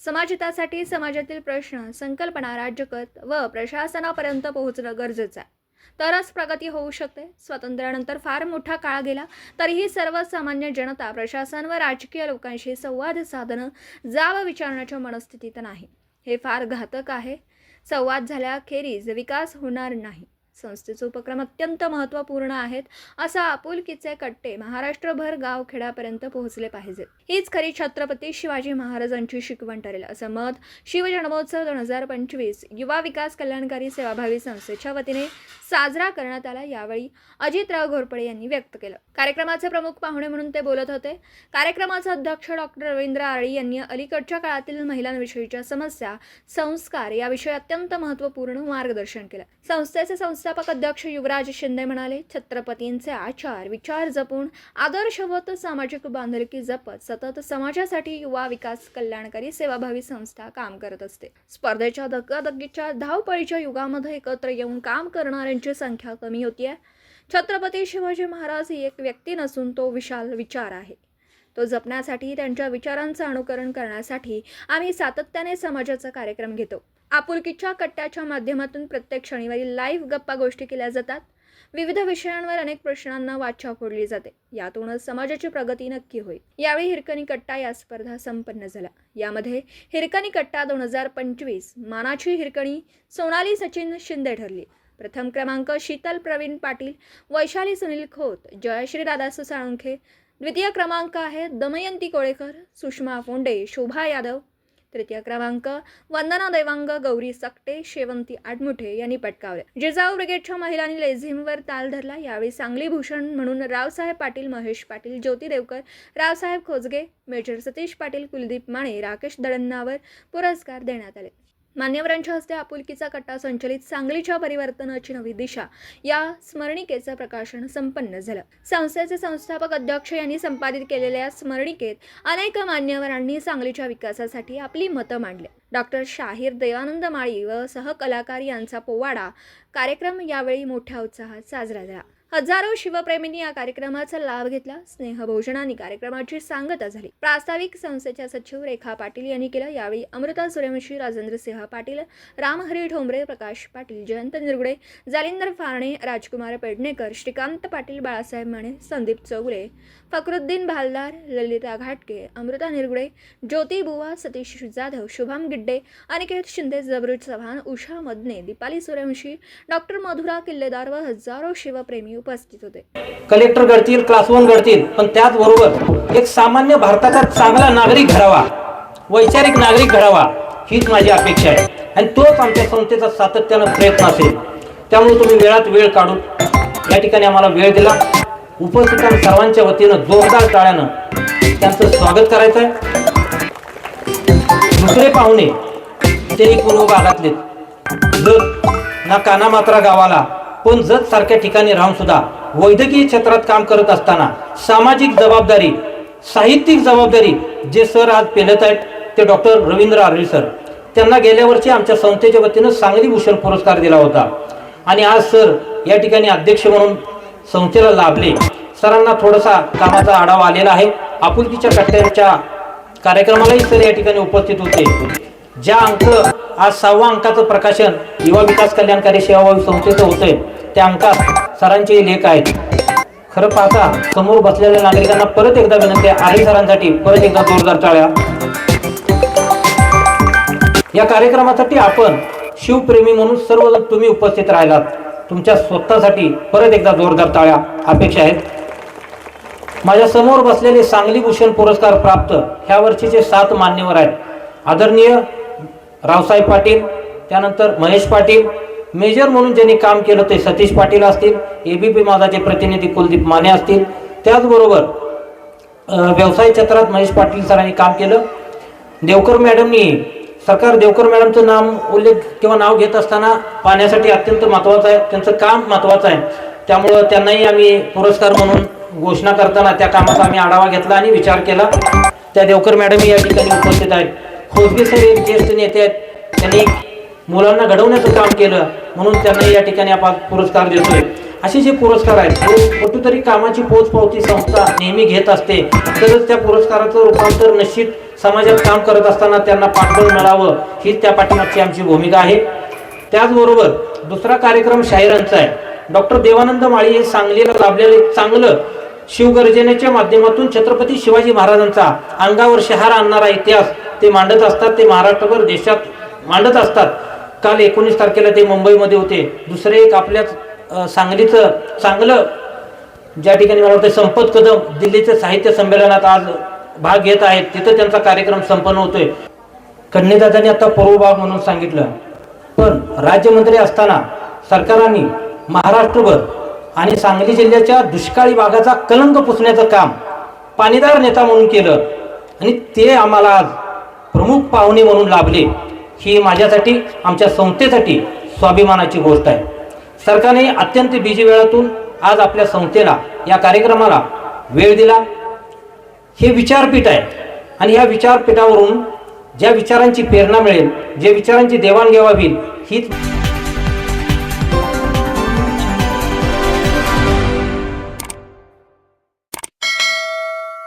समाजहितासाठी समाजातील प्रश्न, संकल्पना राज्यगत व प्रशासनापर्यंत पोहोचणं गरजेचं आहे. तरच प्रगती होऊ शकते. स्वातंत्र्यानंतर फार मोठा काळ गेला तरीही सर्वसामान्य जनता प्रशासन व राजकीय लोकांशी संवाद साधणं, जाब विचारण्याच्या मनस्थितीत नाही. हे फार घातक आहे. संवाद झाल्याखेरीज विकास होणार नाही. संस्थेचे उपक्रम अत्यंत महत्त्वपूर्ण आहेत. असा आपुलकीचे कट्टे महाराष्ट्रभर गावखेड्यापर्यंत पोहोचले पाहिजेत. हीच खरी छत्रपती शिवाजी महाराजांची शिकवण ठरेल, असं मत शिवजन्मोत्सव 2025 युवा विकास कल्याणकारी सेवाभावी संस्थेच्या वतीने साजरा करण्यात आला. यावेळी अजितराव घोरपडे यांनी व्यक्त केलं. कार्यक्रमाचे प्रमुख पाहुणे म्हणून ते बोलत होते. कार्यक्रमाचे अध्यक्ष डॉक्टर रवींद्र आरळी यांनी अलीकडच्या काळातील महिलांविषयीच्या समस्या, संस्कार याविषयी अत्यंत महत्त्वपूर्ण मार्गदर्शन केलं. संस्थेचे संस्थापक अध्यक्ष युवराज शिंदे म्हणाले, छत्रपतींचे आचार विचार जपून आदर्शवत सामाजिक बांधिलकी जपत सतत समाजासाठी युवा विकास कल्याणकारी सेवाभावी संस्था काम करत असते. स्पर्धेच्या धकाधकीच्या धावपळीच्या युगामध्ये एकत्र येऊन काम करणाऱ्यांची संख्या कमी होतीये. छत्रपती शिवाजी महाराज ही एक व्यक्ती नसून तो विशाल विचार आहे. तो जपण्यासाठी, त्यांच्या विचारांचं अनुकरण करण्यासाठी आम्ही सातत्याने समाजाचा कार्यक्रम घेतो. आपुलकीच्या कट्ट्याच्या माध्यमातून प्रत्येक शनिवारी लाईव्ह गप्पा गोष्टी केल्या जातात. विविध विषयांवर अनेक प्रश्नांना वाचा फोडली जाते. यातूनच समाजाची प्रगती नक्की होईल. यावेळी हिरकणी कट्टा या स्पर्धा संपन्न झाल्या. यामध्ये हिरकणी कट्टा 2025 मानाची हिरकणी सोनाली सचिन शिंदे ठरली. प्रथम क्रमांक शीतल प्रवीण पाटील, वैशाली सुनील खोत, जयश्री दादासू साळुंखे. द्वितीय क्रमांक आहे दमयंती कोळेकर, सुषमा फोंडे, शोभा यादव. तृतीय क्रमांक वंदना देवांग, गौरी सकटे, शेवंती आडमुठे यांनी पटकावले. जिजाऊ ब्रिगेडच्या महिलांनी लेझिमवर ताल धरला. यावेळी सांगली भूषण म्हणून रावसाहेब पाटील, महेश पाटील, ज्योती देवकर, रावसाहेब खोजगे, मेजर सतीश पाटील, कुलदीप माने, राकेश दळण्णावर पुरस्कार देण्यात आले. मान्यवरांच्या हस्ते आपुलकीचा कट्टा संचलित सांगलीच्या परिवर्तनाची नवी दिशा या स्मरणिकेचं प्रकाशन संपन्न झालं. संस्थेचे संस्थापक अध्यक्ष यांनी संपादित केलेल्या स्मरणिकेत अनेक मान्यवरांनी सांगलीच्या विकासासाठी आपली मतं मांडली. डॉक्टर शाहीर देवानंद माळी व सहकलाकार यांचा पोवाडा कार्यक्रम यावेळी मोठ्या उत्साहात साजरा झाला. हजारो शिवप्रेमींनी या कार्यक्रमाचा लाभ घेतला. स्नेहभोजनाने कार्यक्रमाची सांगता झाली. प्रास्ताविक संस्थेच्या सचिव रेखा पाटील यांनी केलं. यावेळी अमृता सूर्यवंशी, राजेंद्र सिंह पाटील, रामहरी ठोंबरे, प्रकाश पाटील, जयंत निरगुडे, जालिंदर फारणे, राजकुमार पेडणेकर, श्रीकांत पाटील, बाळासाहेब माने, संदीप चौगुले, फकरुद्दीन भालदार, ललिता घाटके, अमृता निरगुडे, ज्योती बुवा, सतीश जाधव, शुभम गिड्डे, अनिकेत शिंदे, जबरूज चव्हाण, उषा मदने, दीपाली सूर्यवंशी, डॉक्टर मधुरा किल्लेदार व हजारो शिवप्रेमी उपस्थित होते. कलेक्टर घडतील, क्लास 1 घडतील, पण त्याचबरोबर एक सामान्य भारताचा चांगला नागरिक घडावा, वैचारिक नागरिक घडावा, हीच माझी अपेक्षा आहे. आणि तोच आमच्या संस्थेचा सातत्यानं प्रयत्न असेल. त्यामुळे तुम्ही वेळात वेळ काढून या ठिकाणी आम्हाला वेळ दिला. उपस्थितांना सर्वांच्या वतीनं जोरदार टाळ्यानं त्यांचं स्वागत करायचं आहे. दुसरे पाहुणे तेही पूर्व भागातले, जत ना कानामात्रा गावाला, पण जत सारख्या ठिकाणी राहून सुद्धा वैद्यकीय क्षेत्रात काम करत असताना सामाजिक जबाबदारी, साहित्यिक जबाबदारी जे सर आज पेलत आहेत ते डॉक्टर रवींद्र आरळी सर. त्यांना गेल्या वर्षी आमच्या संस्थेच्या वतीनं सांगली भूषण पुरस्कार दिला होता. आणि आज सर या ठिकाणी अध्यक्ष म्हणून संस्थेला लाभले. सरांना थोडासा कामाचा आढावा आलेला आहे. आपुलकीच्या कट्ट्याच्या कार्यक्रमालाही सर या ठिकाणी उपस्थित होते. ज्या अंक आज 6व्या अंकाचं प्रकाशन युवा विकास कल्याणकारी सेवाभावी संस्थेचं होतंय त्या अंकात सरांचे लेख आहेत. खरं पाहता समोर बसलेल्या नागरिकांना परत एकदा विनंती आहे, आरळी सरांसाठी परत एकदा जोरदार टाळ्या. या कार्यक्रमासाठी आपण शिवप्रेमी म्हणून सर्वजण तुम्ही उपस्थित राहिलात. तुमच्या स्वतःसाठी परत एकदा जोरदार टाळ्या अपेक्षा आहेत. माझ्या समोर बसलेले सांगली भूषण पुरस्कार प्राप्त ह्या वर्षीचे 7 मान्यवर आहेत. आदरणीय रावसाहेब पाटील, त्यानंतर महेश पाटील, मेजर म्हणून ज्यांनी काम केलं ते सतीश पाटील असतील, एबीपी माझाचे प्रतिनिधी कुलदीप माने असतील. त्याचबरोबर व्यवसाय क्षेत्रात महेश पाटील सरांनी काम केलं. देवकर मॅडमनी, सरकार देवकर मॅडमचं उल्लेख किंवा नाव घेत असताना पाण्यासाठी अत्यंत महत्त्वाचं आहे, त्यांचं काम महत्त्वाचं आहे. त्यामुळं त्यांनाही आम्ही पुरस्कार म्हणून घोषणा करताना त्या कामाचा आम्ही आढावा घेतला आणि विचार केला. त्या देवकर मॅडम या ठिकाणी उपस्थित आहेत. खोजगे सर एक ज्येष्ठ नेते आहेत. त्यांनी मुलांना घडवण्याचं काम केलं म्हणून त्यांना या ठिकाणी आपण पुरस्कार देतोय. असे जे पुरस्कार आहेत कुठेतरी कामाची पोचपावती संस्था नेहमी घेत असते, तरच त्या पुरस्काराचं रूपांतर निश्चित समाजात काम करत असताना त्यांना पाठबळ मिळावं हीच त्या पाठीमागची आमची भूमिका आहे. त्याचबरोबर दुसरा कार्यक्रम शाहिरांचा आहे. डॉक्टर देवानंद माळी हे सांगलीला लाभलेले चांगलं शिवगर्जनेच्या माध्यमातून छत्रपती शिवाजी महाराजांचा अंगावर शहारा आणणारा इतिहास ते मांडत असतात. ते महाराष्ट्रभर देशात मांडत असतात. काल 19 तारखेला ते मुंबईमध्ये होते. दुसरे एक आपल्या सांगलीचं चांगलं ज्या ठिकाणी मला वाटतं संपत कदम दिल्लीच्या साहित्य संमेलनात आज भाग घेत आहेत, तिथं त्यांचा कार्यक्रम संपन्न होतोय. कन्येदादांनी आता पूर्वभाग म्हणून सांगितलं, पण राज्यमंत्री असताना सरकारांनी महाराष्ट्रभर आणि सांगली जिल्ह्याच्या दुष्काळी भागाचा कलंक पुसण्याचं काम पाणीदार नेता म्हणून केलं आणि ते आम्हाला आज प्रमुख पाहुणे म्हणून लाभले. ही माझ्यासाठी आमच्या संस्थेसाठी स्वाभिमानाची गोष्ट आहे. सरकारने अत्यंत बिजी वेळातून आज आपल्या संस्थेला या कार्यक्रमाला वेळ दिला. हे विचारपीठ आहे आणि या विचारपीठावरून ज्या विचारांची प्रेरणा मिळेल, जे विचारांची देवाणघेवाण होईल हीच